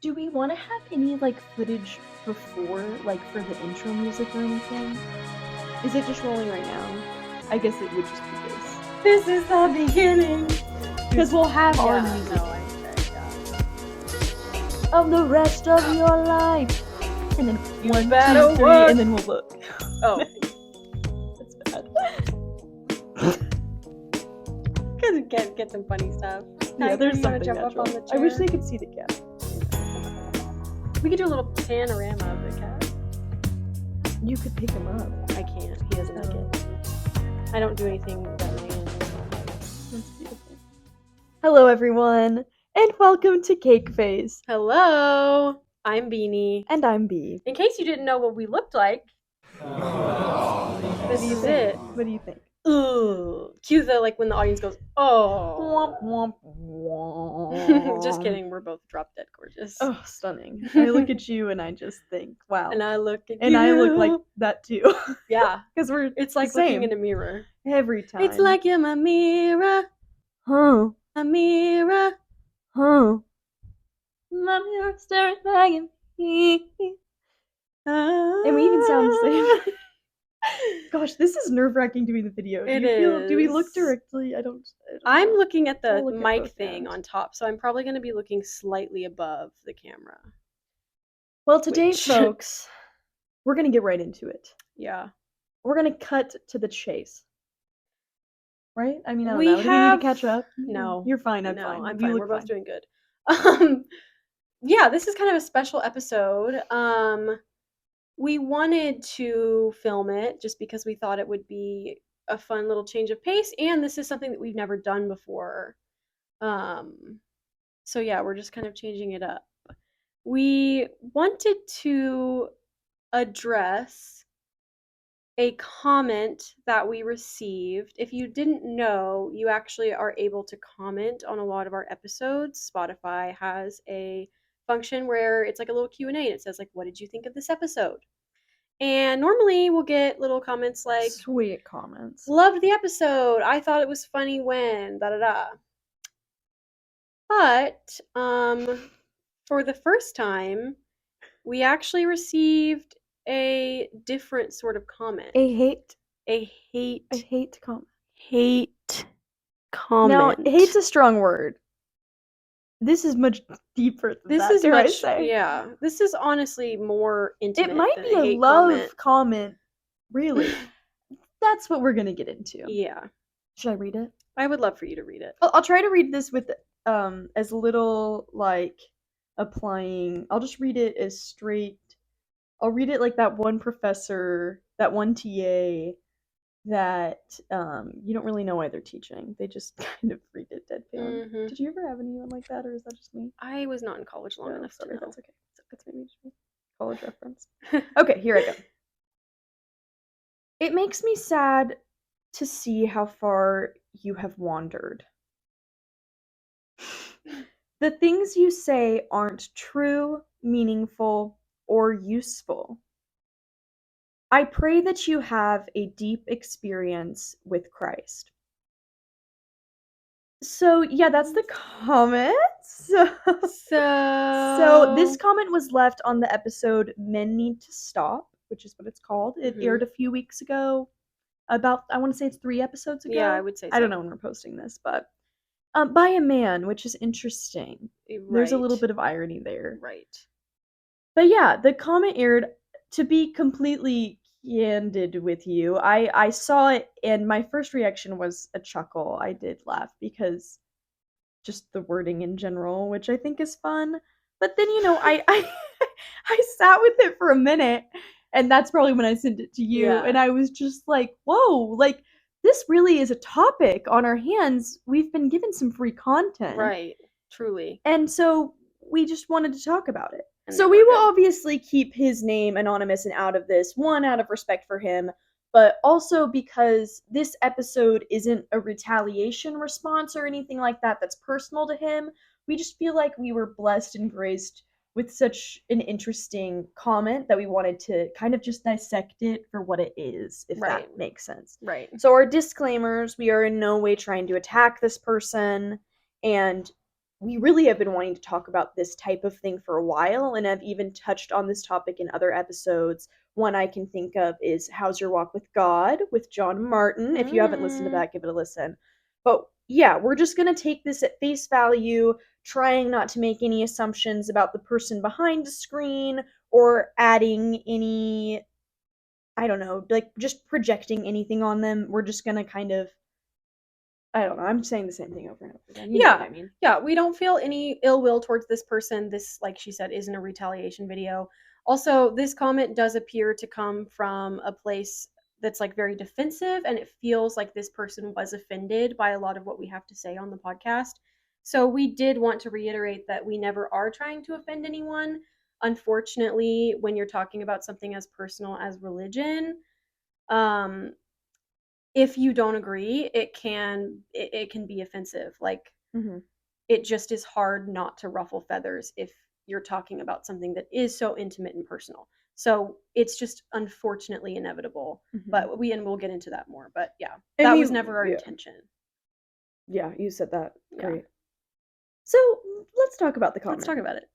Do we want to have any, like, footage before, like, for the intro music or anything? Is it just rolling right now? I guess it would just be this. This is the beginning. Because we'll have our Yeah, music. no, of the rest of your life. And then You 1, better 2, 3, work. and then we'll look. Oh. That's bad. Because get some funny stuff. Yeah, there's you wanna something jump up on natural. the chair? I wish they could see the cat. We could do a little panorama of the cat. You could pick him up. I can't. He doesn't like it. I don't do anything that my hands don't like. That's beautiful. Hello, everyone, and welcome to Cake Face. Hello! I'm Beanie. And I'm Bee. In case you didn't know what we looked like, this is it. What do you think? Ooh. Cue the, like, when the audience goes, oh. Womp, womp, womp. Just kidding. We're both drop dead gorgeous. Oh, stunning. I look at you and I just think, wow. And I look at and you. I look like that too. Yeah. Because It's like the same. looking in a mirror. Every time. It's like you're my mirror. Huh. A mirror. Huh. My mirror staring back at me. And we even sound the same. Gosh, this is nerve-wracking doing the video. Do we look is. directly? I don't I'm know. looking at the I'll look at mic both thing ends. on top, so I'm probably going to be looking slightly above the camera. Well, today, Which- folks, we're going to get right into it. Yeah. We're going to cut to the chase. Right? I mean, I don't We know. Do we need have- to catch up? No. You're fine. I'm No, fine. I'm You fine. look We're both fine. doing good. Yeah, this is kind of a special episode. We wanted to film it just because we thought it would be a fun little change of pace, and this is something that we've never done before. So yeah, we're just kind of changing it up. We wanted to address a comment that we received. If you didn't know, you actually are able to comment on a lot of our episodes. Spotify has a function where it's like a little Q&A and it says like, what did you think of this episode? And normally we'll get little comments like, Sweet comments. loved the episode, I thought it was funny when, da-da-da. But for the first time, we actually received a different sort of comment. A hate comment. Hate comment. Now, hate's a strong word. This is much deeper than that, dare I say. Yeah. This is honestly more intimate. It might than be a hate love comment, really. That's what we're gonna get into. Yeah. Should I read it? I would love for you to read it. I'll try to read this with as little like applying. I'll just read it as straight. I'll read it like that one professor, that one TA that you don't really know why they're teaching. They just kind of read it deadpan. Mhm. Did you ever have anyone like that, or is that just me? I was not in college long enough to know. That's okay. That's maybe just me. College reference. Okay, here I go. It makes me sad to see how far you have wandered. The things you say aren't true, meaningful, or useful. I pray that you have a deep experience with Christ. So, yeah, that's the comment. So this comment was left on the episode Men Need to Stop, which is what it's called. It aired a few weeks ago. About, I want to say it's 3 episodes ago. Yeah, I would say so. I don't know when we're posting this, but by a man, which is interesting. Right. There's a little bit of irony there. Right. But yeah, the comment aired. To be completely candid with you, I saw it and my first reaction was a chuckle. I did laugh because just the wording in general, which I think is fun. But then, I I sat with it for a minute, and that's probably when I sent it to you, Yeah. and I was just like, whoa, like, this really is a topic on our hands. We've been given some free content. Right. Truly. And so we just wanted to talk about it. And So then we we're will good. obviously keep his name anonymous and out of this, one, out of respect for him, but also because this episode isn't a retaliation response or anything like that that's personal to him. We just feel like we were blessed and graced with such an interesting comment that we wanted to kind of just dissect it for what it is, if Right. that makes sense. Right. So our disclaimers, we are in no way trying to attack this person, and we really have been wanting to talk about this type of thing for a while, and I've even touched on this topic in other episodes. One I can think of is How's Your Walk with God with John Martin. If you haven't listened to Mm. that, give it a listen. But yeah, we're just going to take this at face value, trying not to make any assumptions about the person behind the screen or adding any, I don't know, like just projecting anything on them. We're just going to kind of, I don't know, I'm saying the same thing over and over again. You know what Yeah. I mean? Yeah, we don't feel any ill will towards this person. This, like she said, isn't a retaliation video. Also, this comment does appear to come from a place that's like very defensive, and it feels like this person was offended by a lot of what we have to say on the podcast. So we did want to reiterate that we never are trying to offend anyone. Unfortunately, when you're talking about something as personal as religion, um if you don't agree, it can be offensive. Like, Mm-hmm. it just is hard not to ruffle feathers if you're talking about something that is so intimate and personal. So it's just unfortunately inevitable. Mm-hmm. But we'll get into that more. But yeah, And that we, was never our yeah, intention. yeah, you said that. Yeah. Great. So let's talk about the Let's comment. talk about it.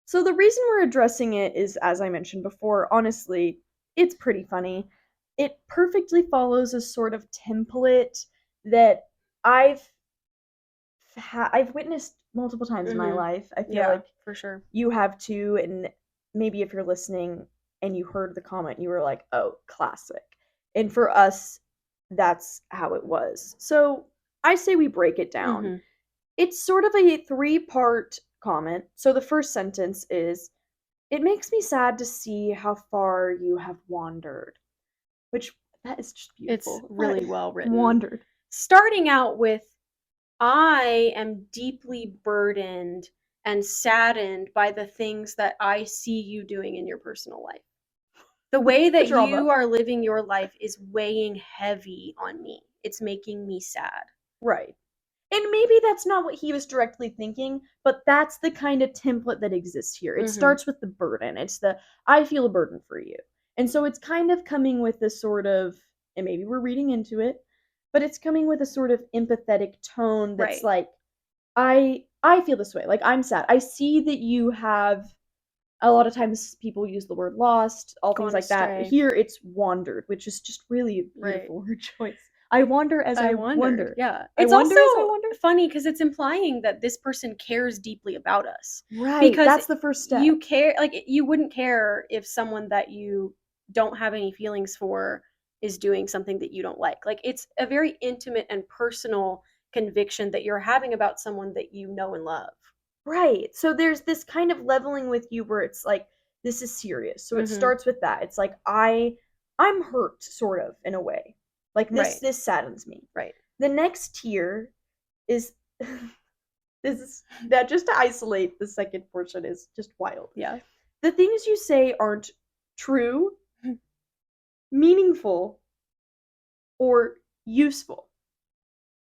So the reason we're addressing it is, as I mentioned before, honestly, it's pretty funny. It perfectly follows a sort of template that I've I've witnessed multiple times in my Mhm. life. I feel Yeah, like for sure. you have too, and maybe if you're listening and you heard the comment, you were like, "Oh, classic." And for us, that's how it was. So I say we break it down. Mhm. It's sort of a three-part comment. So the first sentence is, "It makes me sad to see how far you have wandered," which that is just It's beautiful. That really well written. wandered. Starting out with, I am deeply burdened and saddened by the things that I see you doing in your personal life. The way The that drama. you are living your life is weighing heavy on me. It's making me sad. Right. And maybe that's not what he was directly thinking, but that's the kind of template that exists here. It Mhm. starts with the burden. It's the I feel a burden for you. And so it's kind of coming with this sort of, and maybe we're reading into it, but it's coming with a sort of empathetic tone that's Right. like, I feel this way. Like I'm sad. I see that you have, a lot of times people use the word lost, all things Gone like that. astray. Here it's wandered, which is just really a Right. beautiful word choice. I wander as I I wondered. wonder. Yeah. I It's wonder also as I wonder. funny because it's implying that this person cares deeply about us. Right, Because that's the first you step. care, like, you wouldn't care if someone that you don't have any feelings for is doing something that you don't like. Like, it's a very intimate and personal conviction that you're having about someone that you know and love. Right. So there's this kind of leveling with you where it's like this is serious. So it Mhm. starts with that. It's like I'm hurt sort of in a way. Like Right. this saddens me. Right. The next tier is this is that, just to isolate the second portion is just wild. Yeah. The things you say aren't true, meaningful, or useful.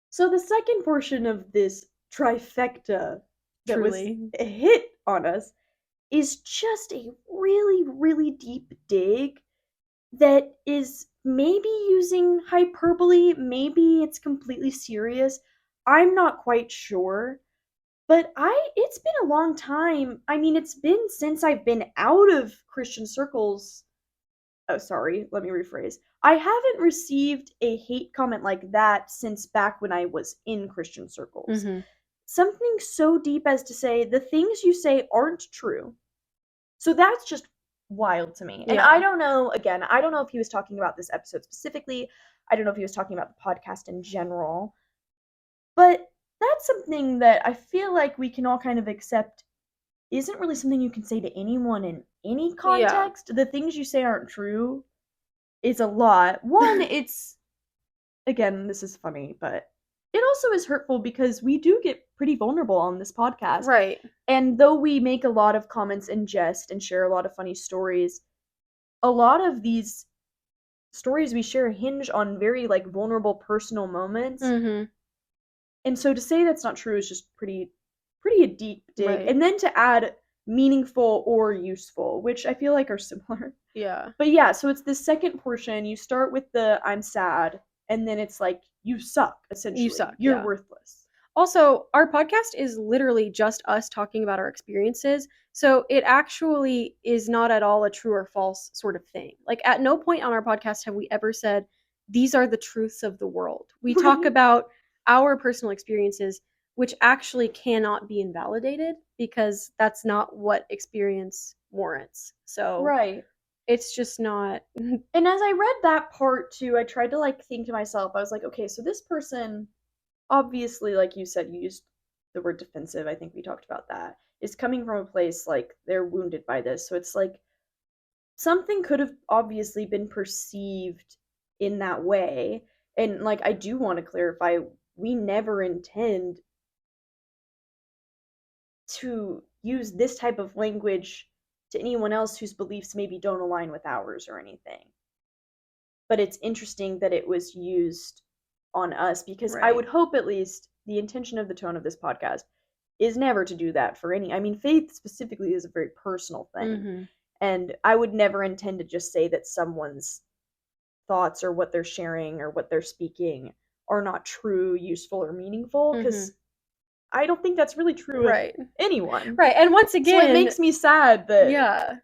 So the second portion of this trifecta that was Truly. a hit on us is just a really, really deep dig that is maybe using hyperbole, maybe it's completely serious. I'm not quite sure. But it's been a long time. I mean, it's been since I've been out of Christian circles. Oh, sorry, let me rephrase. I haven't received a hate comment like that since back when I was in Christian circles. Mhm. Something so deep as to say the things you say aren't true. So that's just wild to me. And I Yeah. don't know, again, I don't know if he was talking about this episode specifically. I don't know if he was talking about the podcast in general. But that's something that I feel like we can all kind of accept isn't really something you can say to anyone in any Yeah. context. The things you say aren't true is a lot. One, it's, again, this is funny, but it also is hurtful because we do get pretty vulnerable on this podcast. Right. And though we make a lot of comments in jest and share a lot of funny stories, a lot of these stories we share hinge on very like vulnerable personal moments. Mhm. And so to say that's not true is just pretty a deep dig. Right. And then to add meaningful or useful, which I feel like are similar. Yeah. But yeah, so it's the second portion. You start with the I'm sad, and then it's like you suck, You essentially. suck. You're Yeah. worthless. Also, our podcast is literally just us talking about our experiences. So it actually is not at all a true or false sort of thing. Like, at no point on our podcast have we ever said, these are the truths of the world. We talk Right. about our personal experiences, which actually cannot be invalidated because that's not what experience warrants. So Right. it's just not. And as I read that part too, I tried to like think to myself, I was like, okay, so this person obviously, like you said, you used the word defensive. I think we talked about that. Is coming from a place like they're wounded by this. So it's like something could have obviously been perceived in that way. And like I do want to clarify, we never intend to use this type of language to anyone else whose beliefs maybe don't align with ours or anything. But it's interesting that it was used on us because I Right. would hope at least the intention of the tone of this podcast is never to do that for any. I mean, faith specifically is a very personal thing. Mm-hmm. And I would never intend to just say that someone's thoughts or what they're sharing or what they're speaking are not true, useful, or meaningful Mm-hmm. because I don't think that's really true of Right. anyone. Right. And once So it again, makes me sad that yeah,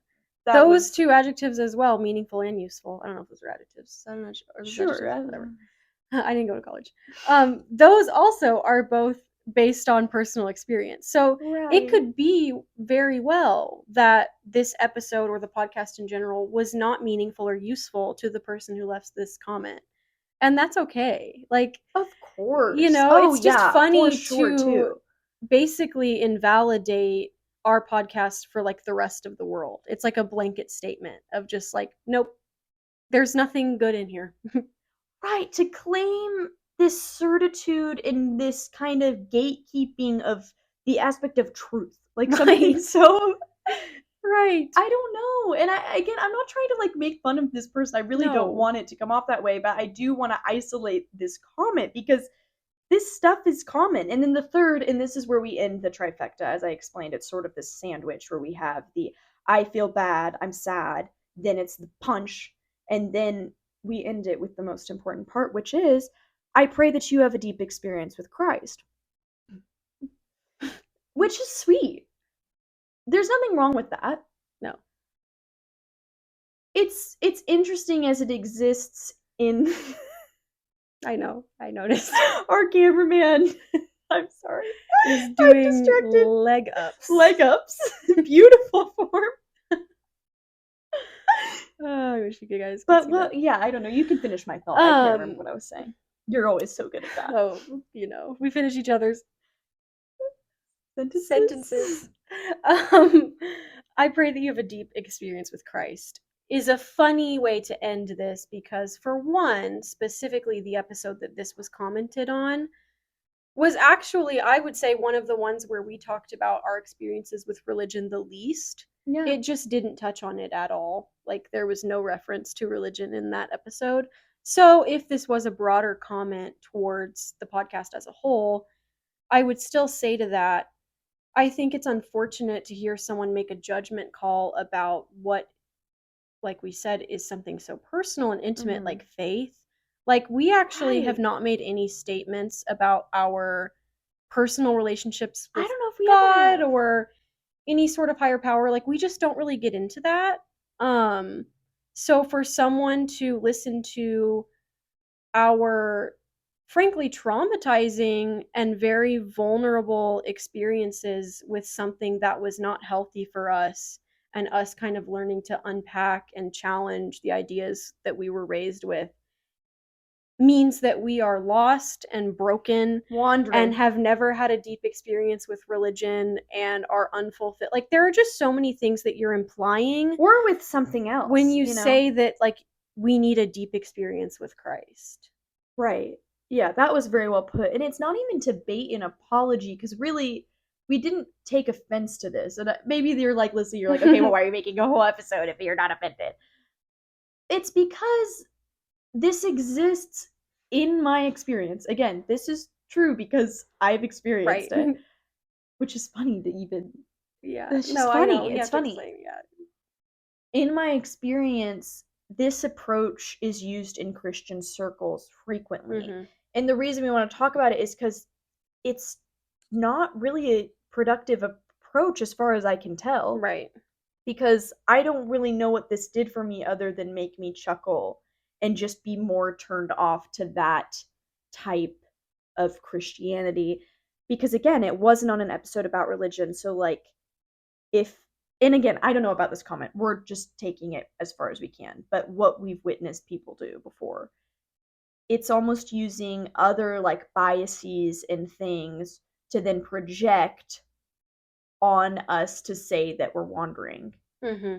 that those was two adjectives as well, meaningful and useful. I don't know if those are adjectives. I'm not sure. Or those sure. adjectives, whatever. I didn't go to college. Those also are both based on personal experience. So it Right. could be very well that this episode or the podcast in general was not meaningful or useful to the person who left this comment. And that's okay. Like, Of course. Oh it's just yeah, for funny sure to too. basically invalidate our podcast for like the rest of the world. It's like a blanket statement of just like, nope, there's nothing good in here. Right, to claim this certitude and this kind of gatekeeping of the aspect of truth. Like something Right. so Right. I don't know. And I'm not trying to like make fun of this person. I really don't No. want it to come off that way, but I do want to isolate this comment because this stuff is common. And then the third, and this is where we end the trifecta, as I explained, it's sort of this sandwich where we have the I feel bad, I'm sad, then it's the punch, and then we end it with the most important part, which is I pray that you have a deep experience with Christ, which is sweet. There's nothing wrong with that. No. It's interesting as it exists in I know. I noticed. our cameraman. I'm sorry. Is I'm doing distracted. leg ups. Leg ups. Beautiful form. Oh, I wish you guys could But see well, that. yeah, I don't know. You can finish my thought. I can't remember Um, what I was saying. You're always so good at that. oh, we finish each other's Sentences. sentences. Um, I pray that you have a deep experience with Christ is a funny way to end this because, for one, specifically the episode that this was commented on was actually, I would say, one of the ones where we talked about our experiences with religion the least. Yeah. It just didn't touch on it at all. Like, there was no reference to religion in that episode. So, if this was a broader comment towards the podcast as a whole, I would still say to that, I think it's unfortunate to hear someone make a judgment call about what, like we said, is something so personal and intimate Mhm. like faith. Like, we actually have Right. not made any statements about our personal relationships I with don't know if we ever God have. or any sort of higher power. Like, we just don't really get into that. Um so for someone to listen to our frankly traumatizing and very vulnerable experiences with something that was not healthy for us and us kind of learning to unpack and challenge the ideas that we were raised with means that we are lost and broken and Wandering. have never had a deep experience with religion and are unfulfilled. Like, there are just so many things that you're implying Or with something when else, you you know? say that, like, we need a deep experience with Christ. Right. Yeah, that was very well put. And it's not even to bait an apology because really, we didn't take offense to this. And maybe you're like, listen, you're like, okay, well, why are you making a whole episode if you're not offended? It's because this exists in my experience. Again, this is true because I've Right. experienced it, which is funny to even. Yeah. It's just No, I know. funny. You It's have to funny. explain. Yeah. In my experience, this approach is used in Christian circles frequently. Mhm. And the reason we want to talk about it is because it's not really a productive approach as far as I can tell, Right. because I don't really know what this did for me other than make me chuckle and just be more turned off to that type of Christianity. Because again, it wasn't on an episode about religion. So, like, if, and again, I don't know about this comment, we're just taking it as far as we can, but what we've witnessed people do before, it's almost using other like biases and things to then project on us to say that we're wandering. Mm-hmm.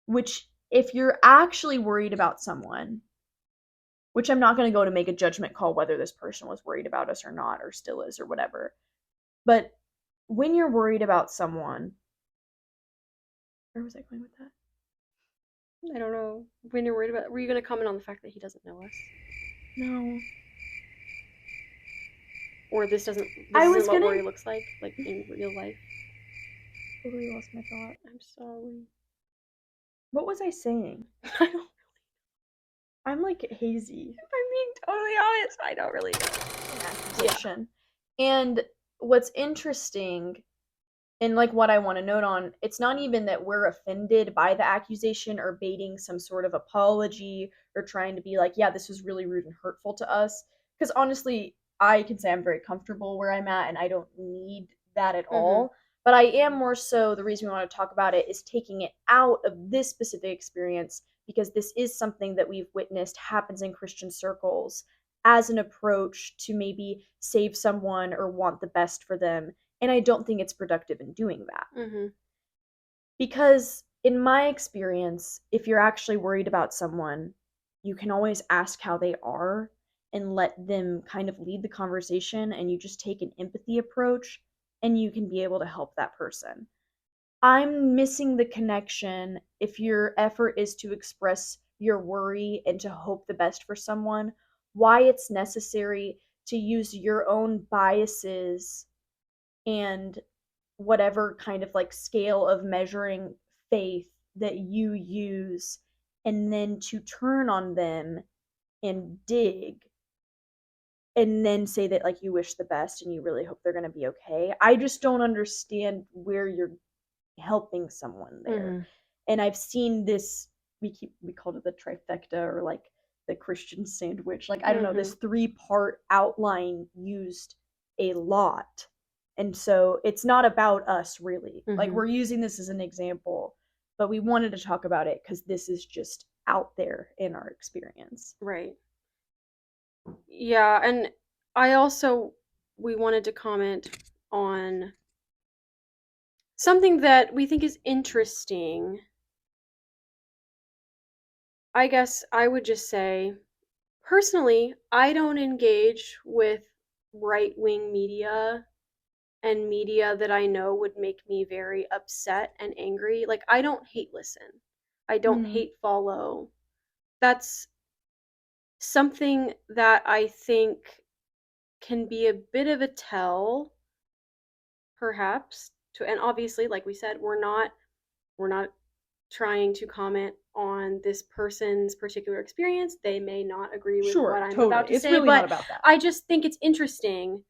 Which, if you're actually worried about someone, which I'm not going to go to make a judgment call whether this person was worried about us or not, or still is, or whatever. But when you're worried about someone, where was I going with that? I don't know. When you're worried about, were you going to comment on the fact that he doesn't know us, No. or this doesn't? This I isn't was what gonna. worry looks like in real life. Totally lost my thought. I'm sorry. What was I saying? I don't. I'm like hazy. If I'm being totally honest, I don't really know. An Yeah. accusation. And what's interesting, and like what I want to note on, it's not even that we're offended by the accusation or baiting some sort of apology or trying to be like, yeah, this was really rude and hurtful to us. Because honestly, I can say I'm very comfortable where I'm at and I don't need that at Mm-hmm. all. But I am more so, the reason we want to talk about it is taking it out of this specific experience, because this is something that we've witnessed happens in Christian circles as an approach to maybe save someone or want the best for them, and I don't think it's productive in doing that. Mm-hmm. Because, in my experience, if you're actually worried about someone, you can always ask how they are and let them kind of lead the conversation, and you just take an empathy approach and you can be able to help that person. I'm missing the connection if your effort is to express your worry and to hope the best for someone, why it's necessary to use your own biases and whatever kind of like scale of measuring faith that you use, and then to turn on them and dig and then say that like you wish the best and you really hope they're going to be okay. I just don't understand where you're helping someone there. Mm-hmm. And I've seen this, we called it the trifecta, or like the Christian sandwich. Like, I don't know, Mm-hmm. this three-part outline used a lot. And so it's not about us really. Like, Mm-hmm. we're using this as an example, but we wanted to talk about it because this is just out there in our experience. Right. Yeah, and I also we wanted to comment on something that we think is interesting. I guess I would just say, personally, I don't engage with right wing media and media that I know would make me very upset and angry. Like, I don't hate listen, I don't Mm, hate follow. That's something that I think can be a bit of a tell, perhaps. To, and obviously, like we said, we're not trying to comment on this person's particular experience. They may not agree with what sure, I'm about totally. to It's say, really not but about that. I just think it's interesting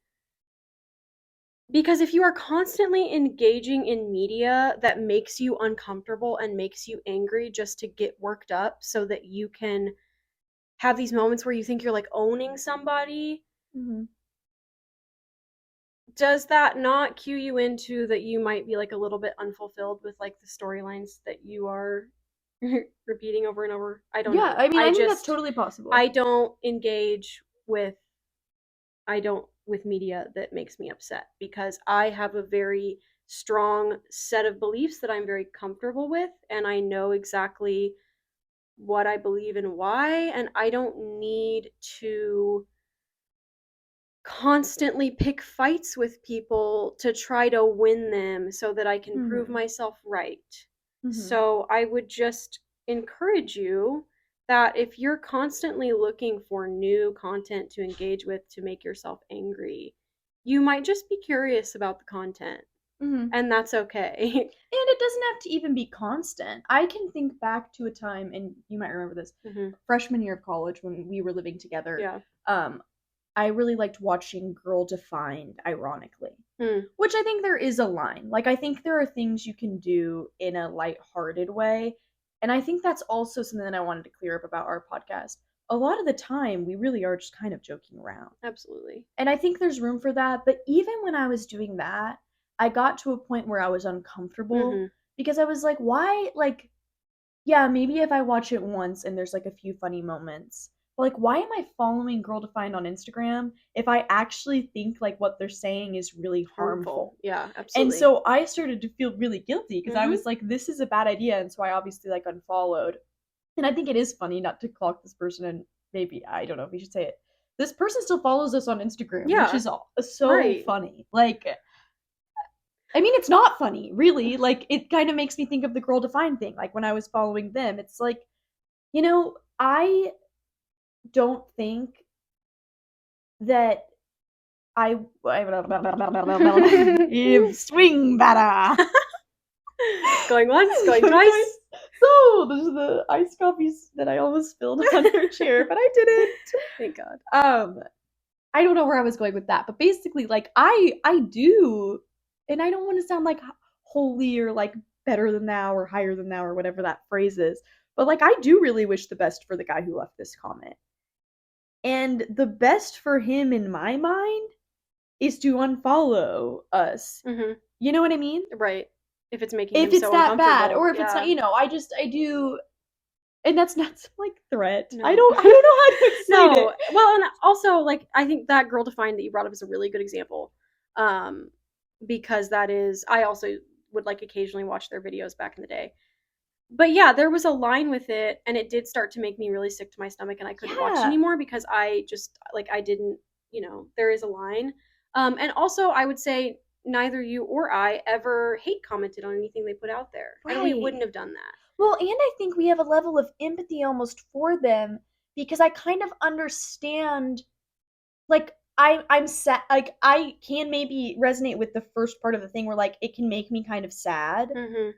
because if you are constantly engaging in media that makes you uncomfortable and makes you angry just to get worked up so that you can have these moments where you think you're like owning somebody, Mm-hmm. does that not cue you into that you might be like a little bit unfulfilled with like the storylines that you are repeating over and over? I don't Yeah, know. I mean, I I think that's just totally possible. I don't engage with I don't with media that makes me upset because I have a very strong set of beliefs that I'm very comfortable with and I know exactly what I believe and why, and I don't need to constantly pick fights with people to try to win them so that I can prove Mm-hmm. myself right. Mm-hmm. So I would just encourage you that if you're constantly looking for new content to engage with to make yourself angry, you might just be curious about the content, Mm-hmm. and that's okay. And it doesn't have to even be constant. I can think back to a time, and you might remember this, hmm freshman year of college when we were living together. Yeah. Um, I really liked watching Girl Defined, ironically. Hmm. Which I think there is a line. Like, I think there are things you can do in a lighthearted way. And I think that's also something that I wanted to clear up about our podcast. A lot of the time, we really are just kind of joking around. Absolutely. And I think there's room for that. But even when I was doing that, I got to a point where I was uncomfortable Mm-hmm. because I was like, why? Like, yeah, maybe if I watch it once and there's like a few funny moments. But like, why am I following Girl Defined on Instagram if I actually think like what they're saying is really Harmful. harmful? Yeah, And absolutely. so I started to feel really guilty because I Mm-hmm. was like, this is a bad idea. And so I obviously like unfollowed. And I think it is funny not to clock this person and maybe, I don't know if you should say it. This person still follows us on Instagram, which Yeah. is so Right. funny. Like, I mean, it's not funny, really. Like, it kind of makes me think of the Girl Defined thing. Like, when I was following them, it's like, I don't think that swing better. Going once, going Going twice. twice. So there's the iced coffees that I almost spilled on her chair, but I didn't. Thank God. I don't know where I was going with that, but basically, like I do, and I don't want to sound like holy or like better than thou or higher than thou or whatever that phrase is, but like I do really wish the best for the guy who left this comment. And the best for him in my mind is to unfollow us. Mm-hmm. You know what I mean? Right. If it's making If him it's so that bad, uncomfortable. or if it's not, Yeah. I do, and that's not some, like threat. I No. don't, I don't know how to explain No. it. Well, and also, like, I think that Girl Defined that you brought up is a really good example. Um, because that is, I also would like occasionally watch their videos back in the day. But yeah, there was a line with it, and it did start to make me really sick to my stomach, and I couldn't watch it Yeah, anymore because I just, like, I didn't, there is a line. And also, I would say neither you or I ever hate commented on anything they put out there, and we right. wouldn't have done that. Well, and I think we have a level of empathy almost for them because I kind of understand, like, I'm sad, like I can maybe resonate with the first part of the thing where like it can make me kind of sad. Mm-hmm.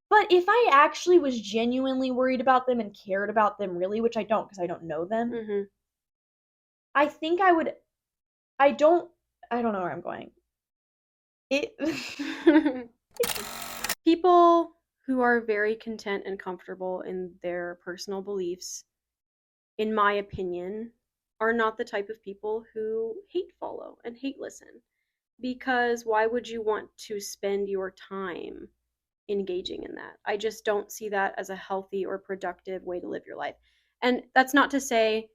But if I actually was genuinely worried about them and cared about them really, which I don't because I don't know them, Mm-hmm. I think I would. I don't. I don't know where I'm going. It. People who are very content and comfortable in their personal beliefs, in my opinion, are not the type of people who hate follow and hate listen. Because why would you want to spend your time engaging in that? I just don't see that as a healthy or productive way to live your life. And that's not to say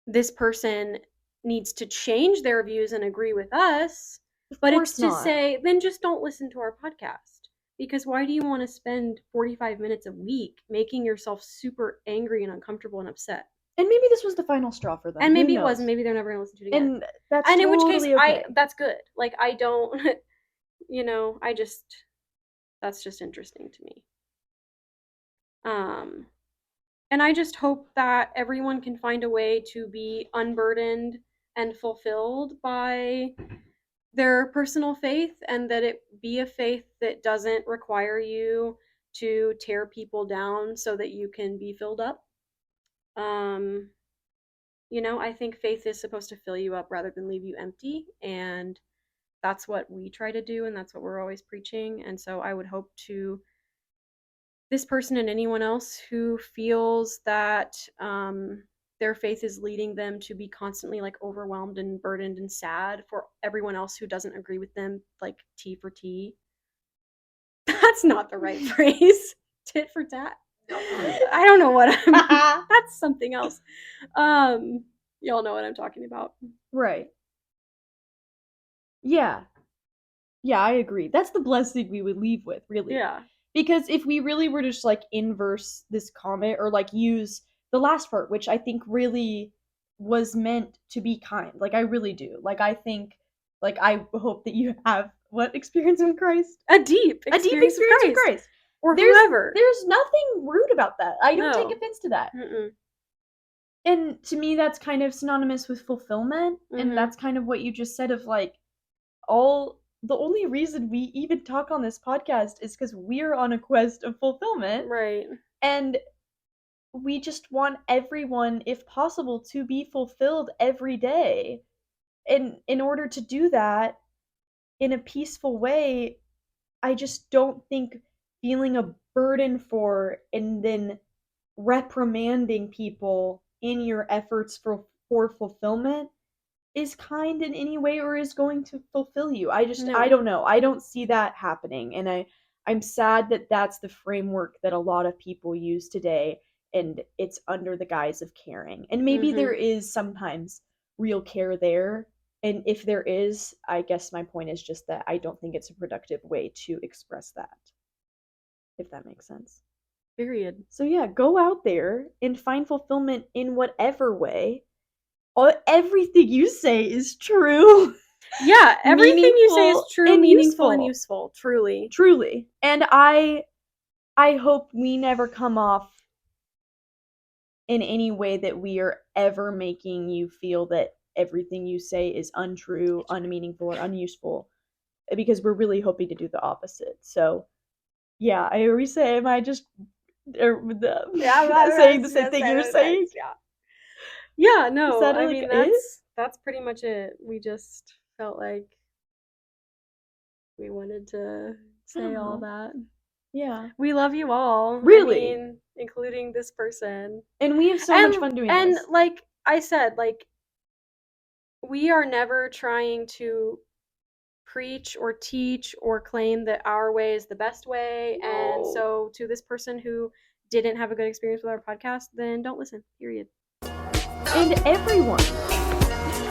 this person needs to change their views and agree with us, Of but it's course to not. say, then just don't listen to our podcast. Because why do you want to spend 45 minutes a week making yourself super angry and uncomfortable and upset? And maybe this was the final straw for them. And Who maybe it was, and knows? maybe they're never going to listen to it again. And that's And in which case, totally okay. that's good. Like, I don't, I just, that's just interesting to me. Um, and I just hope that everyone can find a way to be unburdened and fulfilled by their personal faith, and that it be a faith that doesn't require you to tear people down so that you can be filled up. Um, I think faith is supposed to fill you up rather than leave you empty. And that's what we try to do. And that's what we're always preaching. And so I would hope to this person and anyone else who feels that their faith is leading them to be constantly like overwhelmed and burdened and sad for everyone else who doesn't agree with them, like T for T. That's not the right phrase. Tit for tat. I don't know what I'm. That's something else. Y'all know what I'm talking about. Right. Yeah. Yeah, I agree. That's the blessing we would leave with, really. Yeah. Because if we really were to just like inverse this comment or like use the last part, which I think really was meant to be kind. Like I really do. Like I think, like I hope that you have what experience with Christ? A deep A deep experience with experience with Christ. Christ. Or There's whoever. there's nothing rude about that. I don't take No. offense to that. Mm-mm. And to me that's kind of synonymous with fulfillment, and Mm-hmm. that's kind of what you just said of like all the only reason we even talk on this podcast is because we're on a quest of fulfillment. Right. And we just want everyone, if possible, to be fulfilled every day. And in order to do that in a peaceful way, I just don't think feeling a burden for and then reprimanding people in your efforts for fulfillment is kind in any way or is going to fulfill you. I No. don't know. I don't see that happening, and I'm sad that that's the framework that a lot of people use today, and it's under the guise of caring. And maybe there Mhm. is sometimes real care there, and if there is, I guess my point is just that I don't think it's a productive way to express that, if that makes sense. Period. So yeah, go out there and find fulfillment in whatever way. Everything you say is true. Yeah, everything you say is Meaningful true, and meaningful, and useful. useful. Truly. Truly. And I hope we never come off in any way that we are ever making you feel that everything you say is untrue, unmeaningful, or unuseful, because we're really hoping to do the opposite. So, yeah, I always say, am I just Yeah, saying the that's same just thing you're saying? yeah. Yeah, Is no, that I like mean it? that's pretty much it. We just felt like we wanted to I don't say all know. that. Yeah. We love you all. I Really. mean, including this person. And we have so much And fun doing and this. like I said, like we are never trying to preach or teach or claim that our way is the best way. And No. so to this person who didn't have a good experience with our podcast, then don't listen. Period. And everyone.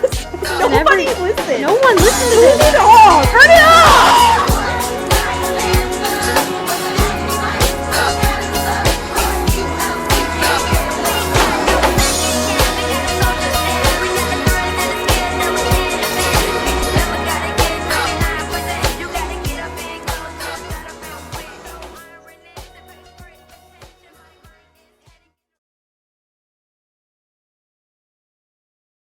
And Nobody listens. no one listens to Turn this. it off. Turn it off!